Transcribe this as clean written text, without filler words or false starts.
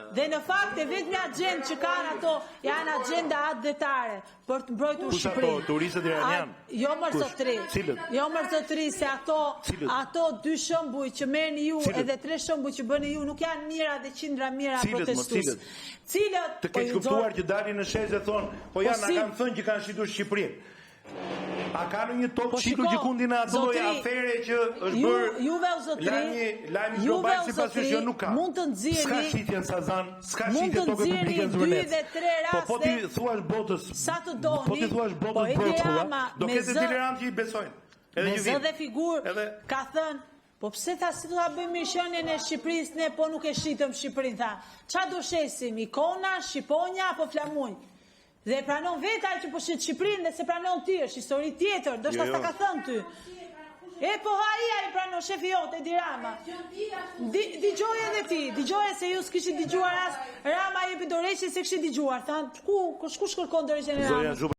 Dhe në fakt e vetmi agjend që kanë ato janë agjenda atdetare për të mbrojtur Shqipërinë. Turistët iranian. Jo më zotëri. Jo më zotëri se ato 2 shembuj që merrni ju edhe 3 shembuj që bëni ju nuk janë mira dhe qindra mira protestues. Cilët të keq kuptuar që dalin në shes dhe thonë, po janë na kanë thënë që kanë shitur Shqipërinë. A ka në një tokë shitur gjikundi në ato lloj afere që është bërë lajmi global sipas që nuk ka. Mund të nxjerrni. Ska shitjen Sazan, ska shitje tokë publike në Zvërnec. Po ti thuash botës. Sa të doni. Po ti thuash botës brotkulla. Do ketë delirantë që i besojnë. Me zë dhe figurë ka thënë, po pse ta si ta bëjmë mishënien e Shqipërisë ne po nuk e shitëm Shqipërinë tha. Ç'a do shesim, ikona, shqiponja apo flamunj? Dhe pranon vetaj që po shit Shqipërinë dhe se pranon ti, është histori tjetër, do shta sa ka thënë ty. E po haria i pranon shefi jote, Edi Rama. Dëgjoj edhe ti, dëgjoj se ju s'kishit dëgjuar as Rama jepi dorëheqje se kishit dëgjuar. Thanë, ku shkërkon dorëheqjen e Ramës?